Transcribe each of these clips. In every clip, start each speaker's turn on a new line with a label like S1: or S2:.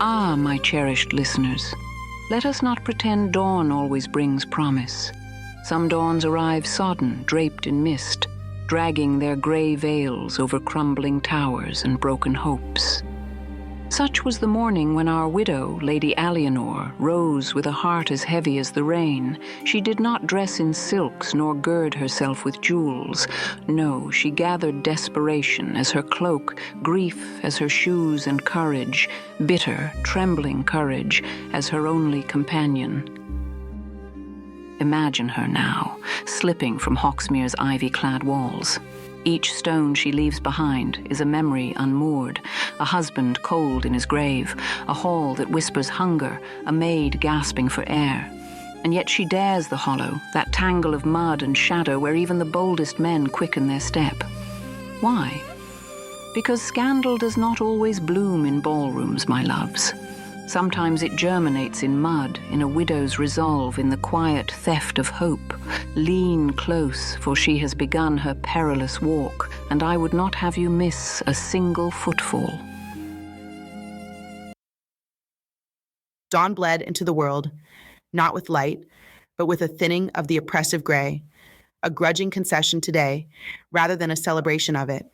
S1: Ah, my cherished listeners, let us not pretend dawn always brings promise. Some dawns arrive sodden, draped in mist, dragging their gray veils over crumbling towers and broken hopes. Such was the morning when our widow, Lady Alianor, rose with a heart as heavy as the rain. She did not dress in silks nor gird herself with jewels. No, she gathered desperation as her cloak, grief as her shoes and courage, bitter, trembling courage as her only companion. Imagine her now, slipping from Hawksmere's ivy-clad walls. Each stone she leaves behind is a memory unmoored, a husband cold in his grave, a hall that whispers hunger, a maid gasping for air. And yet she dares the hollow, that tangle of mud and shadow where even the boldest men quicken their step. Why? Because scandal does not always bloom in ballrooms, my loves. Sometimes it germinates in mud, in a widow's resolve, in the quiet theft of hope. Lean close, for she has begun her perilous walk, and I would not have you miss a single footfall.
S2: Dawn bled into the world, not with light, but with a thinning of the oppressive gray, a grudging concession today, rather than a celebration of it.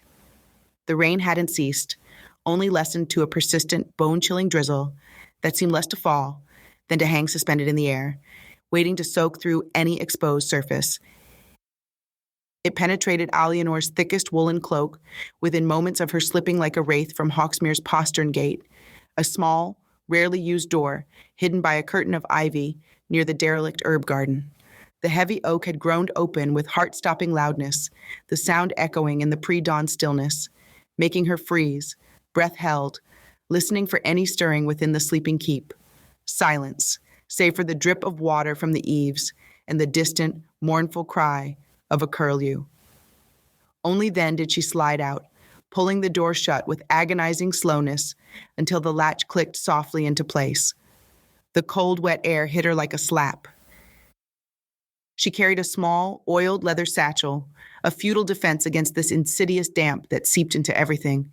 S2: The rain hadn't ceased, only lessened to a persistent, bone-chilling drizzle that seemed less to fall than to hang suspended in the air, waiting to soak through any exposed surface. It penetrated Alianor's thickest woolen cloak within moments of her slipping like a wraith from Hawksmere's postern gate, a small, rarely used door hidden by a curtain of ivy near the derelict herb garden. The heavy oak had groaned open with heart-stopping loudness, the sound echoing in the pre-dawn stillness, making her freeze, breath held, listening for any stirring within the sleeping keep. Silence, save for the drip of water from the eaves and the distant, mournful cry of a curlew. Only then did she slide out, pulling the door shut with agonizing slowness until the latch clicked softly into place. The cold, wet air hit her like a slap. She carried a small, oiled leather satchel, a futile defense against this insidious damp that seeped into everything.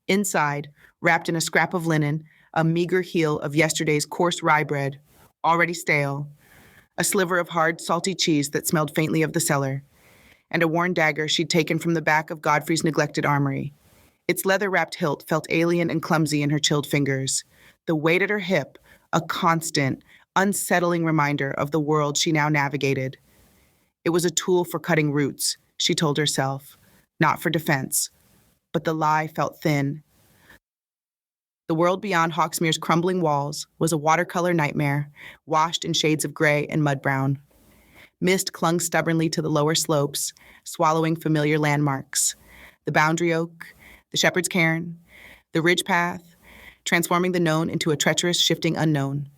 S2: Inside, wrapped in a scrap of linen, a meager heel of yesterday's coarse rye bread, already stale, a sliver of hard, salty cheese that smelled faintly of the cellar, and a worn dagger she'd taken from the back of Godfrey's neglected armory. Its leather-wrapped hilt felt alien and clumsy in her chilled fingers. The weight at her hip, a constant, unsettling reminder of the world she now navigated. It was a tool for cutting roots, she told herself, not for defense. But the lie felt thin. The world beyond Hawksmere's crumbling walls was a watercolor nightmare, washed in shades of gray and mud brown. Mist clung stubbornly to the lower slopes, swallowing familiar landmarks. The boundary oak, the shepherd's cairn, the ridge path, transforming the known into a treacherous, shifting unknown.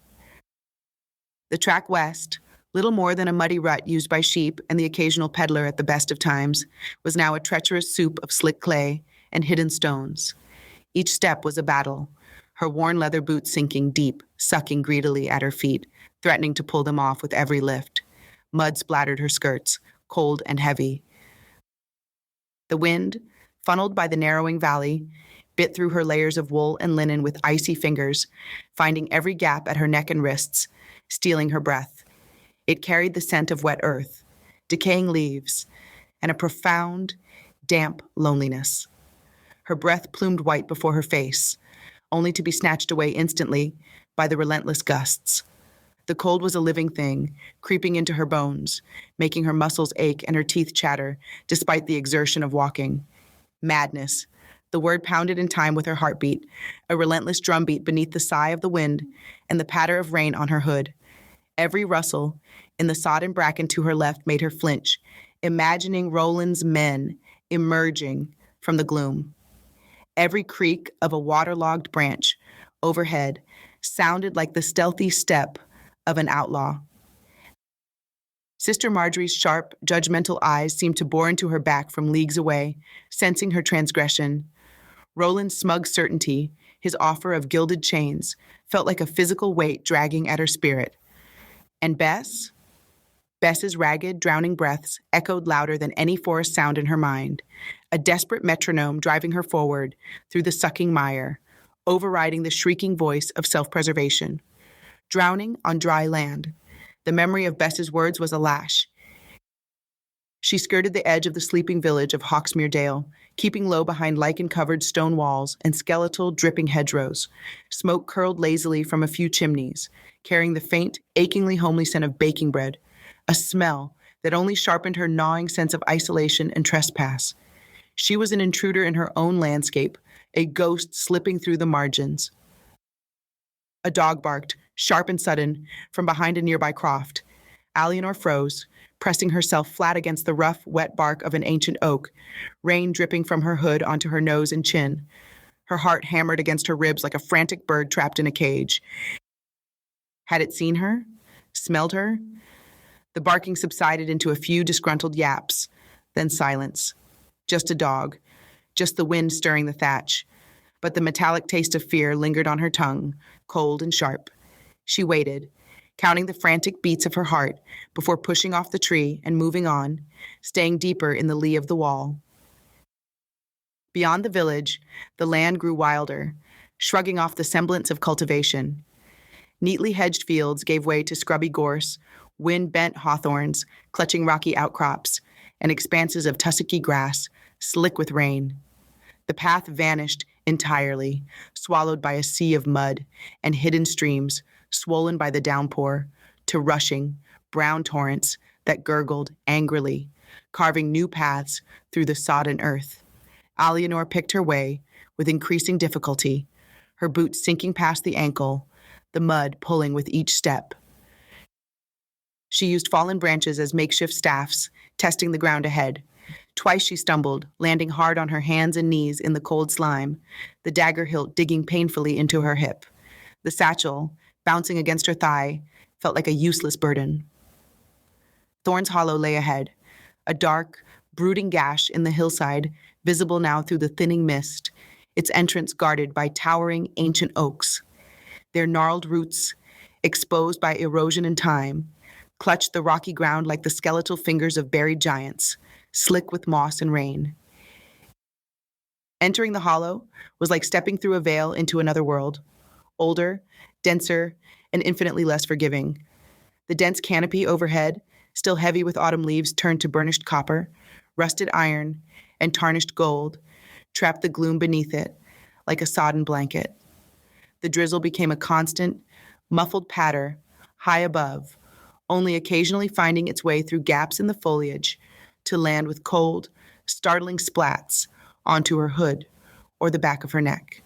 S2: The track west, little more than a muddy rut used by sheep and the occasional peddler at the best of times, was now a treacherous soup of slick clay and hidden stones. Each step was a battle, her worn leather boots sinking deep, sucking greedily at her feet, threatening to pull them off with every lift. Mud splattered her skirts, cold and heavy. The wind, funneled by the narrowing valley, bit through her layers of wool and linen with icy fingers, finding every gap at her neck and wrists, stealing her breath. It carried the scent of wet earth, decaying leaves, and a profound, damp loneliness. Her breath plumed white before her face, only to be snatched away instantly by the relentless gusts. The cold was a living thing, creeping into her bones, making her muscles ache and her teeth chatter despite the exertion of walking. Madness. The word pounded in time with her heartbeat, a relentless drumbeat beneath the sigh of the wind and the patter of rain on her hood. Every rustle in the sodden bracken to her left made her flinch, imagining Roland's men emerging from the gloom. Every creak of a waterlogged branch overhead sounded like the stealthy step of an outlaw. Sister Marjorie's sharp, judgmental eyes seemed to bore into her back from leagues away, sensing her transgression. Roland's smug certainty, his offer of gilded chains, felt like a physical weight dragging at her spirit. And Bess? Bess's ragged, drowning breaths echoed louder than any forest sound in her mind, a desperate metronome driving her forward through the sucking mire, overriding the shrieking voice of self-preservation. Drowning on dry land. The memory of Bess's words was a lash. She skirted the edge of the sleeping village of Hawksmere Dale, keeping low behind lichen-covered stone walls and skeletal, dripping hedgerows. Smoke curled lazily from a few chimneys, carrying the faint, achingly homely scent of baking bread, a smell that only sharpened her gnawing sense of isolation and trespass. She was an intruder in her own landscape, a ghost slipping through the margins. A dog barked, sharp and sudden, from behind a nearby croft. Alianor froze, pressing herself flat against the rough, wet bark of an ancient oak, rain dripping from her hood onto her nose and chin. Her heart hammered against her ribs like a frantic bird trapped in a cage. Had it seen her? Smelled her? The barking subsided into a few disgruntled yaps, then silence. Just a dog, just the wind stirring the thatch. But the metallic taste of fear lingered on her tongue, cold and sharp. She waited, counting the frantic beats of her heart before pushing off the tree and moving on, staying deeper in the lee of the wall. Beyond the village, the land grew wilder, shrugging off the semblance of cultivation. Neatly hedged fields gave way to scrubby gorse, wind-bent hawthorns clutching rocky outcrops, and expanses of tussocky grass, slick with rain. The path vanished entirely, swallowed by a sea of mud, and hidden streams, swollen by the downpour, to rushing, brown torrents that gurgled angrily, carving new paths through the sodden earth. Alianor picked her way with increasing difficulty, her boots sinking past the ankle, the mud pulling with each step. She used fallen branches as makeshift staffs, testing the ground ahead. Twice she stumbled, landing hard on her hands and knees in the cold slime, the dagger hilt digging painfully into her hip. The satchel, bouncing against her thigh, felt like a useless burden. Thorne's Hollow lay ahead, a dark, brooding gash in the hillside, visible now through the thinning mist, its entrance guarded by towering ancient oaks. Their gnarled roots, exposed by erosion and time, clutched the rocky ground like the skeletal fingers of buried giants, slick with moss and rain. Entering the hollow was like stepping through a veil into another world, older, denser, and infinitely less forgiving. The dense canopy overhead, still heavy with autumn leaves turned to burnished copper, rusted iron, and tarnished gold, trapped the gloom beneath it like a sodden blanket. The drizzle became a constant, muffled patter, high above, only occasionally finding its way through gaps in the foliage to land with cold, startling splats onto her hood or the back of her neck.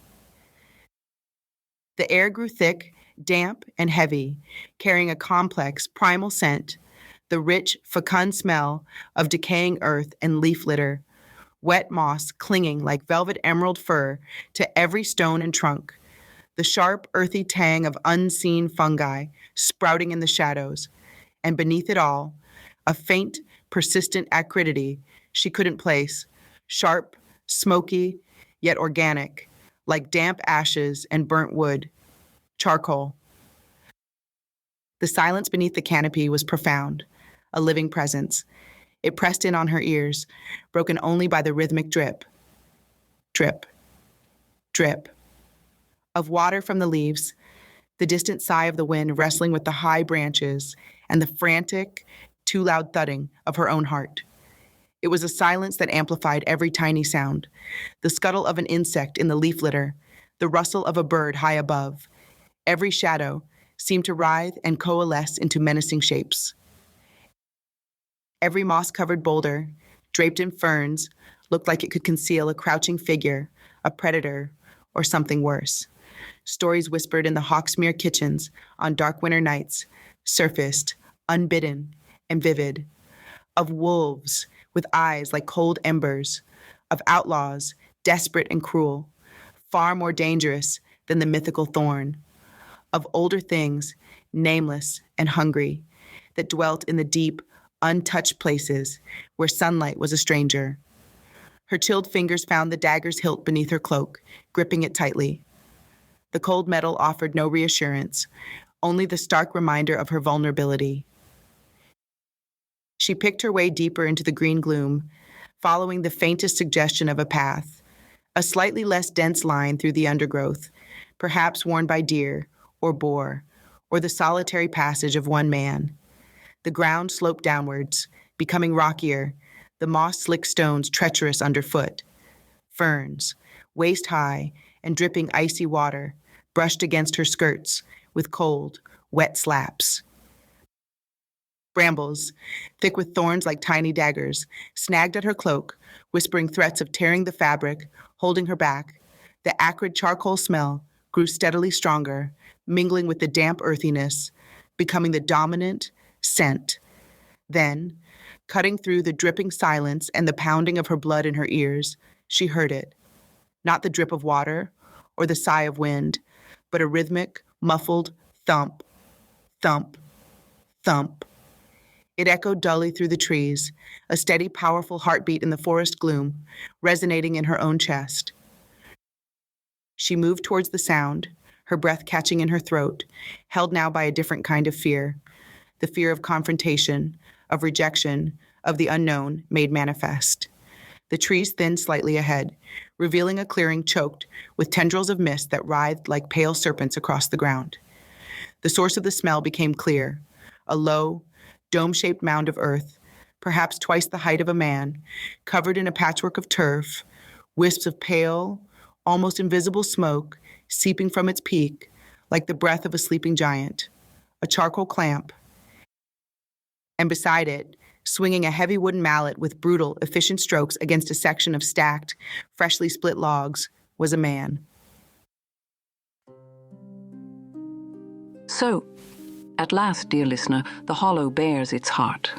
S2: The air grew thick, damp, and heavy, carrying a complex, primal scent, the rich, fecund smell of decaying earth and leaf litter, wet moss clinging like velvet emerald fur to every stone and trunk, the sharp, earthy tang of unseen fungi sprouting in the shadows, and beneath it all, a faint, persistent acridity she couldn't place, sharp, smoky, yet organic, like damp ashes and burnt wood, charcoal. The silence beneath the canopy was profound, a living presence. It pressed in on her ears, broken only by the rhythmic drip, drip, drip, of water from the leaves, the distant sigh of the wind wrestling with the high branches, and the frantic, too loud thudding of her own heart. It was a silence that amplified every tiny sound, the scuttle of an insect in the leaf litter, the rustle of a bird high above. Every shadow seemed to writhe and coalesce into menacing shapes. Every moss-covered boulder, draped in ferns, looked like it could conceal a crouching figure, a predator, or something worse. Stories whispered in the Hawksmere kitchens on dark winter nights surfaced, unbidden and vivid, of wolves with eyes like cold embers, of outlaws, desperate and cruel, far more dangerous than the mythical Thorne, of older things, nameless and hungry, that dwelt in the deep, untouched places where sunlight was a stranger. Her chilled fingers found the dagger's hilt beneath her cloak, gripping it tightly. The cold metal offered no reassurance, only the stark reminder of her vulnerability. She picked her way deeper into the green gloom, following the faintest suggestion of a path, a slightly less dense line through the undergrowth, perhaps worn by deer or boar, or the solitary passage of one man. The ground sloped downwards, becoming rockier, the moss-slick stones treacherous underfoot. Ferns, waist-high and dripping icy water, brushed against her skirts with cold, wet slaps. Brambles, thick with thorns like tiny daggers, snagged at her cloak, whispering threats of tearing the fabric, holding her back. The acrid charcoal smell grew steadily stronger, mingling with the damp earthiness, becoming the dominant scent. Then, cutting through the dripping silence and the pounding of her blood in her ears, she heard it. Not the drip of water or the sigh of wind, but a rhythmic, muffled thump, thump, thump. It echoed dully through the trees, a steady, powerful heartbeat in the forest gloom, resonating in her own chest. She moved towards the sound, her breath catching in her throat, held now by a different kind of fear, the fear of confrontation, of rejection, of the unknown made manifest. The trees thinned slightly ahead, revealing a clearing choked with tendrils of mist that writhed like pale serpents across the ground. The source of the smell became clear, a low, dome-shaped mound of earth, perhaps twice the height of a man, covered in a patchwork of turf, wisps of pale, almost invisible smoke seeping from its peak like the breath of a sleeping giant, a charcoal clamp, and beside it, swinging a heavy wooden mallet with brutal, efficient strokes against a section of stacked, freshly split logs, was a man.
S1: So, at last, dear listener, the hollow bares its heart.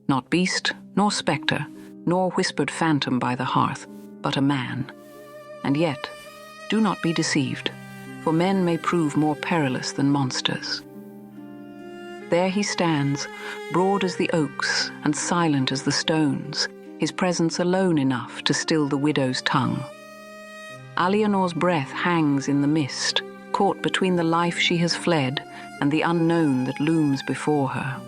S1: Not beast, nor spectre, nor whispered phantom by the hearth, but a man. And yet, do not be deceived, for men may prove more perilous than monsters. There he stands, broad as the oaks and silent as the stones, his presence alone enough to still the widow's tongue. Alianor's breath hangs in the mist, caught between the life she has fled and the unknown that looms before her.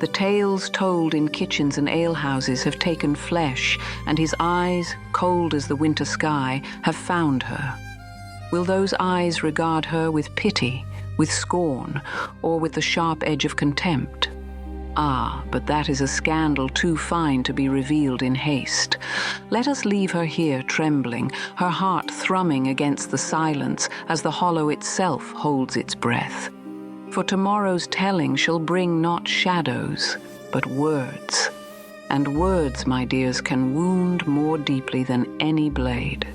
S1: The tales told in kitchens and alehouses have taken flesh, and his eyes, cold as the winter sky, have found her. Will those eyes regard her with pity, with scorn, or with the sharp edge of contempt? Ah, but that is a scandal too fine to be revealed in haste. Let us leave her here trembling, her heart thrumming against the silence as the hollow itself holds its breath. For tomorrow's telling shall bring not shadows, but words. And words, my dears, can wound more deeply than any blade.